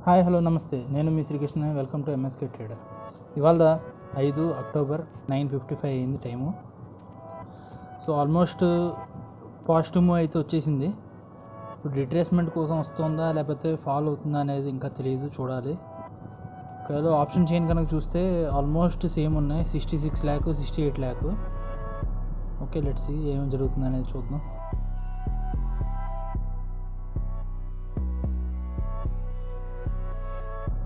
Hi hello నమస్తే, నేను మీ Srikrishna. Welcome to MSK trader. ఇవాళ 5 అక్టోబర్ 9:55 అయింది time. So almost positive move అయితే వచ్చేసింది. ఇప్పుడు రిట్రేస్మెంట్ కోసం వస్తుందా లేకపోతే ఫాల్ అవుతుందా అనేది ఇంకా తెలియదు, చూడాలి. ఒకవేళ ఆప్షన్ చైన్ కనుక చూస్తే ఆల్మోస్ట్ సేమ్ ఉన్నాయి, 66 lakh 68 lakh. Okay, let's see ఏమేమి జరుగుతుంది అనేది చూద్దాం.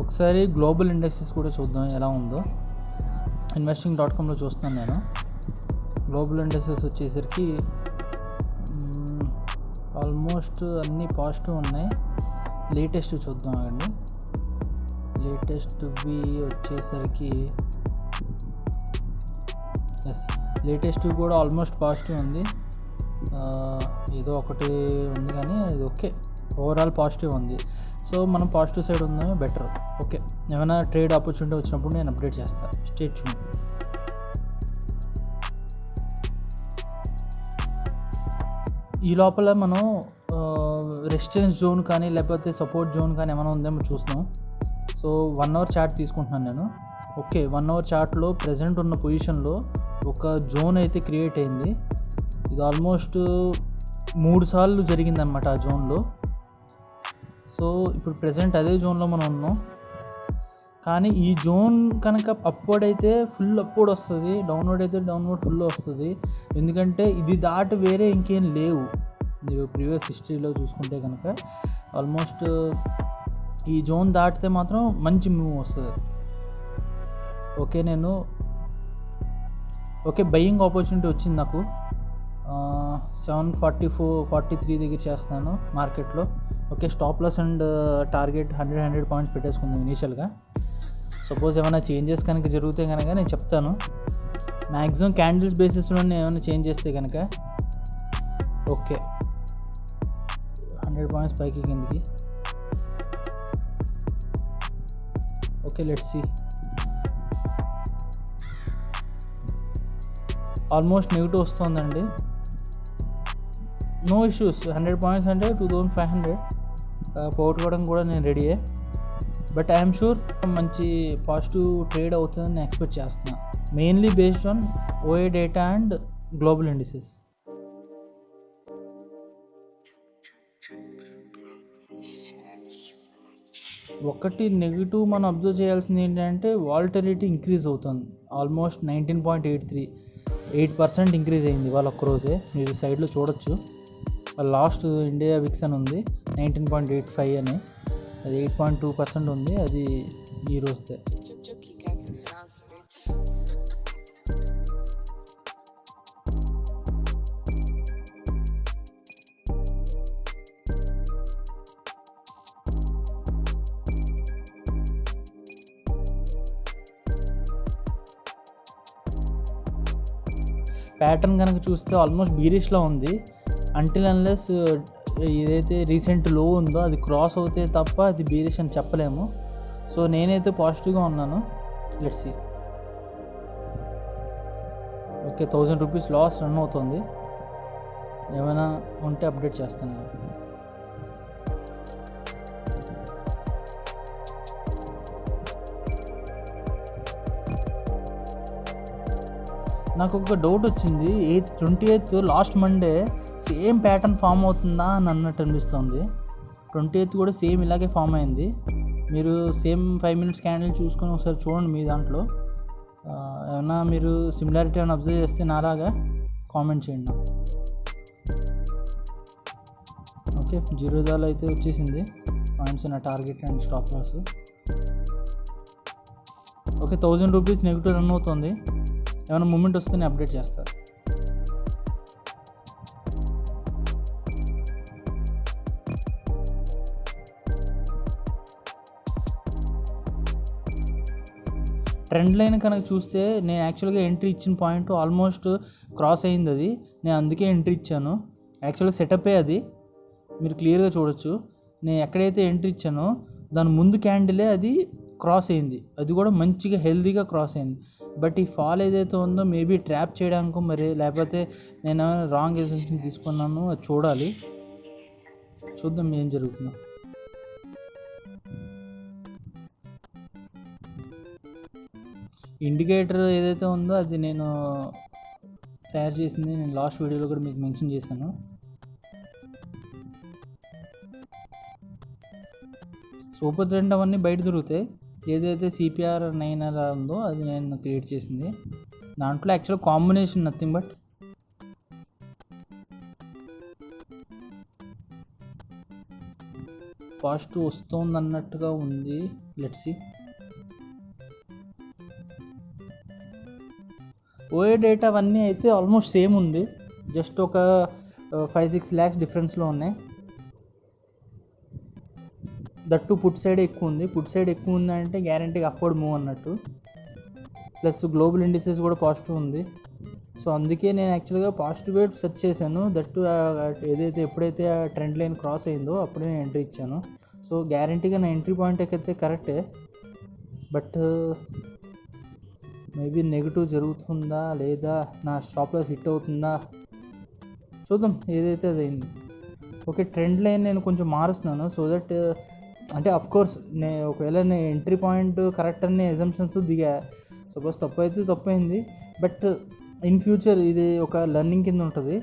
ఒకసారి గ్లోబల్ ఇండెక్సెస్ కూడా చూద్దాం ఎలా ఉందో. investing.comలో చూస్తున్నాను నేను. గ్లోబల్ ఇండెక్సెస్ వచ్చేసరికి ఆల్మోస్ట్ అన్నీ పాజిటివ్ ఉన్నాయి. లేటెస్ట్ చూద్దాం అండి. లేటెస్ట్వి వచ్చేసరికి లేటెస్ట్ కూడా ఆల్మోస్ట్ పాజిటివ్ ఉంది. ఏదో ఒకటి ఉంది కానీ అది ఓకే, ఓవరాల్ పాజిటివ్ ఉంది. సో మనం పాజిటివ్ సైడ్ ఉందామే బెటర్. ఓకే, ఏమైనా ట్రేడ్ ఆపర్చునిటీ వచ్చినప్పుడు నేను అప్డేట్ చేస్తాను. Stay tune. ఈ లోపల మనం రెసిస్టెన్స్ జోన్ కానీ లేకపోతే సపోర్ట్ జోన్ కానీ ఏమైనా ఉందేమో చూస్తాం. సో 1 hour చార్ట్ తీసుకుంటున్నాను నేను. ఓకే, 1 hour చార్ట్లో ప్రజెంట్ ఉన్న పొజిషన్లో ఒక జోన్ అయితే క్రియేట్ అయింది. ఇది ఆల్మోస్ట్ 3 సార్లు జరిగిందనమాట ఆ జోన్లో. సో ఇప్పుడు ప్రజెంట్ అదే జోన్లో మనం ఉన్నాం. కానీ ఈ జోన్ కనుక అప్వర్డ్ అయితే ఫుల్ అప్వర్డ్ వస్తుంది, డౌన్వర్డ్ అయితే డౌన్వర్డ్ ఫుల్ వస్తుంది. ఎందుకంటే ఇది దాటి వేరే ఇంకేం లేవు. మీరు ప్రీవియస్ హిస్టరీలో చూసుకుంటే కనుక ఆల్మోస్ట్ ఈ జోన్ దాటితే మాత్రం మంచి మూవ్ వస్తుంది. ఓకే, బయింగ్ ఆపర్చునిటీ వచ్చింది నాకు. 744-43 దగ్గర చేస్తున్నాను మార్కెట్లో. Okay, stop loss and target 100 points పెట్టేసుకుందాం ఇనీషియల్గా. సపోజ్ ఏమైనా చేంజెస్ కనుక జరిగితే కనుక నేను చెప్తాను. మ్యాక్సిమం క్యాండిల్స్ బేసిస్లో ఏమైనా చేంజ్ చేస్తే కనుక. ఓకే, 100 పాయింట్స్ పైకి కిందికి. Okay, let's see. Almost negative వస్తుందండి. No issues. 100 పాయింట్స్ అంటే 2500 పోగొట్టుకోవడం కూడా నేను రెడీయే. బట్ ఐఎమ్ షూర్ మంచి పాజిటివ్ ట్రేడ్ అవుతుందని నేను ఎక్స్పెక్ట్ చేస్తున్నాను. Mainly based on OI data and global indices. ఒకటి నెగిటివ్ మనం అబ్జర్వ్ చేయాల్సింది ఏంటంటే వాలటిలిటీ ఇంక్రీజ్ అవుతుంది. ఆల్మోస్ట్ 19.83% ఇంక్రీజ్ అయింది వాళ్ళ ఒక్కరోజే. మీరు సైడ్లో చూడొచ్చు. లాస్ట్ ఇండియా విక్స్ అని ఉంది 19.85 అని, అది 8.2% ఉంది. అది ఈ రోజుదే. ప్యాటర్న్ కనుక చూస్తే ఆల్మోస్ట్ బీరిష్లో ఉంది. అంటిల్ అన్లెస్ ఏదైతే రీసెంట్ లో ఉందో అది క్రాస్ అవుతే తప్ప అది బీరిష్ అని చెప్పలేము. సో నేనైతే పాజిటివ్గా ఉన్నాను. Let's see. Okay, 1000 rupees loss run అవుతుంది. ఏమైనా ఉంటే అప్డేట్ చేస్తాను. నాకు ఒక డౌట్ వచ్చింది. 28th last Monday same pattern form అవుతుందా అని అన్నట్టు అనిపిస్తుంది. 28th కూడా సేమ్ ఇలాగే ఫామ్ అయింది. మీరు సేమ్ 5 minutes క్యాండిల్ చూసుకొని ఒకసారి చూడండి మీ దాంట్లో. ఏమన్నా మీరు సిమిలారిటీ ఏమైనా అబ్జర్వ్ చేస్తే నాలాగా కామెంట్ చేయండి. ఓకే, 0 అయితే వచ్చేసింది పాయింట్స్ నా target and stop loss. Okay, 1000 rupees negative run అవుతుంది. ఏమైనా మూమెంట్ వస్తే నేను అప్డేట్ చేస్తాను. ట్రెండ్ లైన్ కనుక చూస్తే నేను యాక్చువల్గా ఎంట్రీ ఇచ్చిన పాయింట్ ఆల్మోస్ట్ క్రాస్ అయింది. అది నేను అందుకే ఎంట్రీ ఇచ్చాను. యాక్చువల్గా సెటప్పే అది, మీరు క్లియర్గా చూడొచ్చు. నేను ఎక్కడైతే ఎంట్రీ ఇచ్చానో దాని ముందు క్యాండిలే అది క్రాస్ అయింది. అది కూడా మంచిగా హెల్తీగా క్రాస్ అయింది. బట్ ఈ ఫాల్ ఏదైతే ఉందో మేబీ ట్రాప్ చేయడానికి మరి, లేకపోతే నేను రాంగ్ ఎసెన్షన్ తీసుకున్నాను, అది చూడాలి. చూద్దాం ఏం జరుగుతుందో. ఇండికేటర్ ఏదైతే ఉందో అది నేను తయారు చేసింది, నేను లాస్ట్ వీడియోలో కూడా మీకు మెన్షన్ చేశాను. సూపర్ ట్రెండ్ అవన్నీ బయట దొరుకుతాయి. ఏదైతే CPR9 అలా ఉందో అది నేను క్రియేట్ చేసింది. దాంట్లో actual combination nothing but positive వస్తుంది అన్నట్టుగా ఉంది. Let's see. ఓఏ డేటా అవన్నీ అయితే ఆల్మోస్ట్ సేమ్ ఉంది, జస్ట్ ఒక 5-6 lakhs డిఫరెన్స్లో ఉన్నాయి. దట్టు పుట్ సైడ్ ఎక్కువ ఉంది. పుట్ సైడ్ ఎక్కువ ఉందంటే గ్యారంటీగా అప్వర్డ్ మూవ్ అన్నట్టు. ప్లస్ గ్లోబల్ ఇండిసెస్ కూడా పాజిటివ్ ఉంది. సో అందుకే నేను యాక్చువల్గా పాజిటివ్ వేట్ సెర్చ్ చేశాను. దట్టు ఏదైతే ఎప్పుడైతే ఆ ట్రెండ్ లైన్ క్రాస్ అయిందో అప్పుడే నేను ఎంట్రీ ఇచ్చాను. సో గ్యారంటీగా నా ఎంట్రీ పాయింట్ అయితే కరెక్టే, బట్ మేబీ నెగిటివ్ జరుగుతుందా లేదా నా స్టాప్ లాస్ హిట్ అవుతుందా చూద్దాం. ఏదైతే అది అయింది. ఓకే, ట్రెండ్ లైన్ నేను కొంచెం మారుస్తున్నాను సో దట్ అంటే అఫ్కోర్స్ ఒకవేళ నేను ఎంట్రీ పాయింట్ కరెక్ట్ అనే ఎజంప్షన్స్ దిగా, సపోజ్ తప్పు అయితే తప్పు అయింది, బట్ ఇన్ ఫ్యూచర్ ఇది ఒక లెర్నింగ్ కింద ఉంటుంది.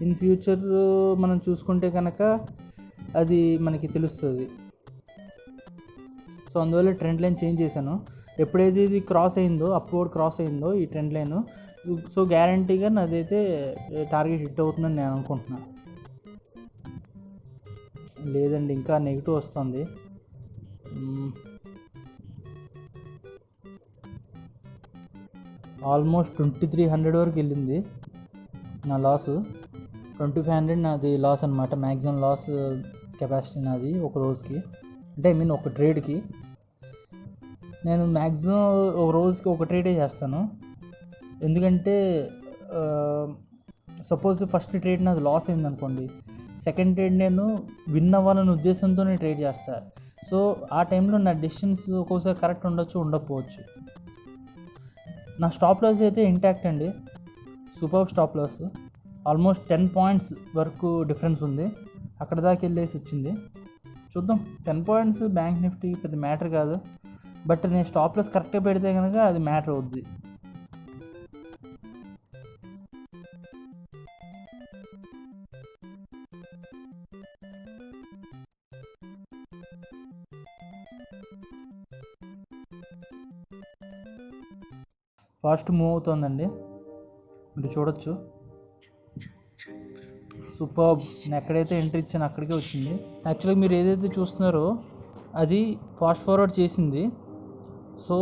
ఇన్ ఫ్యూచర్ మనం చూసుకుంటే కనుక అది మనకి తెలుస్తుంది. సో అందువల్ల ట్రెండ్ లైన్ చేంజ్ చేశాను. ఎప్పుడైతే ఇది క్రాస్ అయిందో, అప్వర్డ్ క్రాస్ అయిందో ఈ ట్రెండ్ లైన్, సో గ్యారంటీగా నాదైతే టార్గెట్ హిట్ అవుతుందని నేను అనుకుంటున్నాను. లేదండి, ఇంకా నెగిటివ్ వస్తుంది. ఆల్మోస్ట్ 2300 వరకు వెళ్ళింది నా లాసు. 2500 నాది లాస్ అనమాట. మ్యాక్సిమం లాస్ కెపాసిటీ నాది ఒక రోజుకి, అంటే ఐ మీన్ ఒక ట్రేడ్కి. నేను మ్యాక్సిమం ఒక రోజుకి ఒక ట్రేడే చేస్తాను. ఎందుకంటే సపోజ్ ఫస్ట్ ట్రేడ్ నాది లాస్ అయింది అనుకోండి, సెకండ్ ట్రేడ్ నేను విన్ అవ్వాలనే ఉద్దేశంతోనే ట్రేడ్ చేస్తాను. సో ఆ టైంలో నా డెసిషన్స్ ఒక్కోసారి కరెక్ట్ ఉండొచ్చు, ఉండకపోవచ్చు. నా స్టాప్ లాస్ అయితే ఇంటాక్ట్ అండి, super stop loss. Almost 10 points వరకు డిఫరెన్స్ ఉంది, అక్కడ దాకా వెళ్ళేసి వచ్చింది. చూద్దాం. 10 points బ్యాంక్ నిఫ్టీ పెద్ద మ్యాటర్ కాదు, బట్ నేను స్టాప్ లాస్ కరెక్ట్గా పెడితే కనుక అది మ్యాటర్ అవుద్ది. ఫాస్ట్ మూవ్ అవుతుందండి, మీరు చూడొచ్చు. సూపర్. నేను ఎక్కడైతే ఎంట్రీ ఇచ్చానో అక్కడికే వచ్చింది. యాక్చువల్గా మీరు ఏదైతే చూస్తున్నారో అది ఫాస్ట్ ఫార్వర్డ్ చేసింది. సో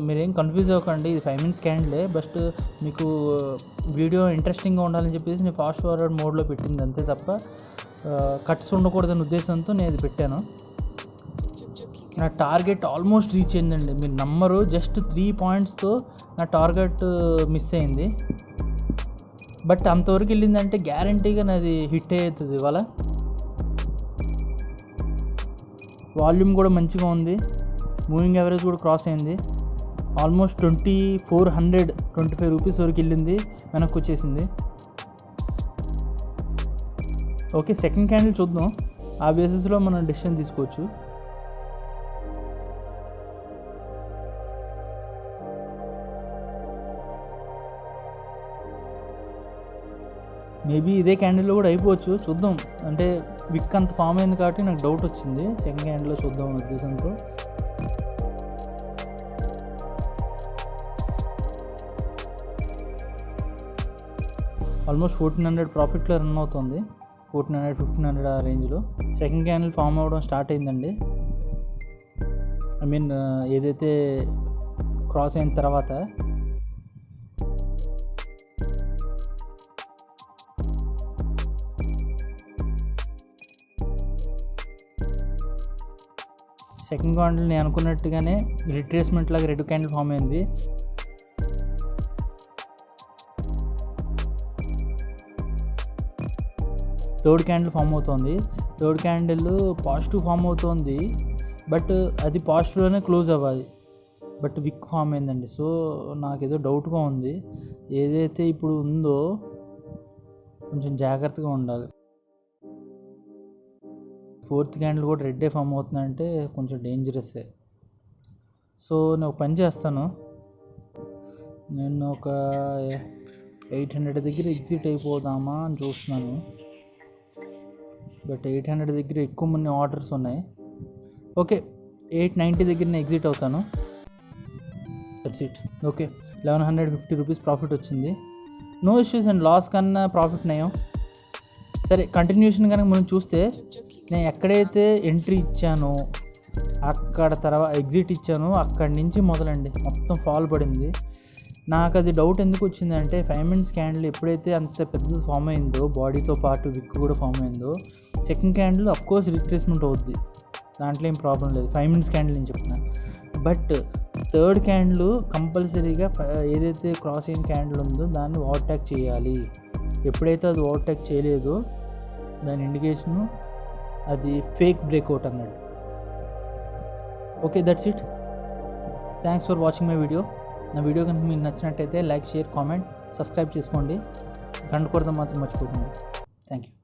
మీరేం కన్ఫ్యూజ్ అవ్వకండి, ఇది 5 minutes క్యాండిలే. బస్ట్ మీకు వీడియో ఇంట్రెస్టింగ్గా ఉండాలని చెప్పేసి నేను ఫాస్ట్ ఫార్వర్డ్ మోడ్లో పెట్టింది అంతే తప్ప కట్స్ ఉండకూడదనే ఉద్దేశంతో నేను ఇది పెట్టాను. నా టార్గెట్ ఆల్మోస్ట్ రీచ్ అయిందండి, మీరు నమ్మరు. జస్ట్ 3 pointsతో నా టార్గెట్ మిస్ అయింది. బట్ అంతవరకు వెళ్ళిందంటే గ్యారంటీగా నాది హిట్ అవుతుంది ఇవాళ. వాల్యూమ్ కూడా మంచిగా ఉంది, మూవింగ్ యావరేజ్ కూడా క్రాస్ అయింది. ఆల్మోస్ట్ 2425 రూపీస్ వరకు వెళ్ళింది, వెనక్కి వచ్చేసింది. ఓకే, సెకండ్ క్యాండిల్ చూద్దాం. ఆ బేసిస్లో మనం డెసిషన్ తీసుకోవచ్చు. మేబీ ఇదే క్యాండిల్లో కూడా అయిపోవచ్చు, చూద్దాం. అంటే విక్ అంత ఫామ్ అయింది కాబట్టి నాకు డౌట్ వచ్చింది, సెకండ్ క్యాండిల్లో చూద్దాం అనే ఉద్దేశంతో. ఆల్మోస్ట్ 1400 ప్రాఫిట్లో రన్ అవుతుంది, 1400-1500 ఆ రేంజ్లో. సెకండ్ క్యాండిల్ ఫామ్ అవ్వడం స్టార్ట్ అయిందండి. ఐ మీన్ ఏదైతే క్రాస్ అయిన తర్వాత సెకండ్ క్యాండిల్ నేను అనుకున్నట్టుగానే రిట్రేస్మెంట్ లాగా రెడ్ క్యాండిల్ ఫామ్ అయింది. థర్డ్ క్యాండిల్ ఫామ్ అవుతుంది. థర్డ్ క్యాండిల్ పాజిటివ్ ఫామ్ అవుతుంది, బట్ అది పాజిటివ్లోనే క్లోజ్ అవ్వాలి, బట్ విక్ ఫామ్ అయిందండి. సో నాకేదో డౌట్గా ఉంది. ఏదైతే ఇప్పుడు ఉందో కొంచెం జాగ్రత్తగా ఉండాలి. ఫోర్త్ క్యాండిల్ కూడా రెడ్డే ఫామ్ అవుతుందంటే కొంచెం డేంజరస్సే. సో నేను ఒక పని చేస్తాను, నేను ఒక 800 దగ్గర ఎగ్జిట్ అయిపోదామా అని చూస్తున్నాను, బట్ 800 దగ్గర ఎక్కువ మంది ఆర్డర్స్ ఉన్నాయి. ఓకే, 890 దగ్గర నేను ఎగ్జిట్ అవుతాను. That's it. Okay, 1150 rupees profit వచ్చింది. నో ఇష్యూస్ అండ్ లాస్ కన్నా ప్రాఫిట్ నయం. సరే, కంటిన్యూషన్ కనుక మనం చూస్తే నేను ఎక్కడైతే ఎంట్రీ ఇచ్చానో అక్కడ తర్వాత ఎగ్జిట్ ఇచ్చానో అక్కడి నుంచి మొదలండి మొత్తం ఫాల్ పడింది. నాకు అది డౌట్ ఎందుకు వచ్చిందంటే 5 minutes క్యాండిల్ ఎప్పుడైతే అంత పెద్దది ఫామ్ అయిందో, బాడీతో పాటు విక్ కూడా ఫామ్ అయిందో, సెకండ్ క్యాండిల్ అఫ్కోర్స్ రిట్రేస్మెంట్ అవుద్ది, దాంట్లో ఏం ప్రాబ్లం లేదు. 5 minutes క్యాండిల్ నేను చెప్తున్నా. బట్ థర్డ్ క్యాండిల్ కంపల్సరీగా ఏదైతే క్రాస్ అయిన క్యాండిల్ ఉందో దాన్ని ఓవర్టేక్ చేయాలి. ఎప్పుడైతే అది ఓవర్టేక్ చేయలేదో దాని ఇండికేషను అది ఫేక్ బ్రేక్అవుట్ అన్నట్టు. Okay, that's it. Thanks for watching my video. నా వీడియో కనుక మీకు నచ్చినట్టయితే లైక్, షేర్, కామెంట్, సబ్స్క్రైబ్ చేసుకోండి. గంట కొడతాం మాత్రం మర్చిపోకండి. Thank you.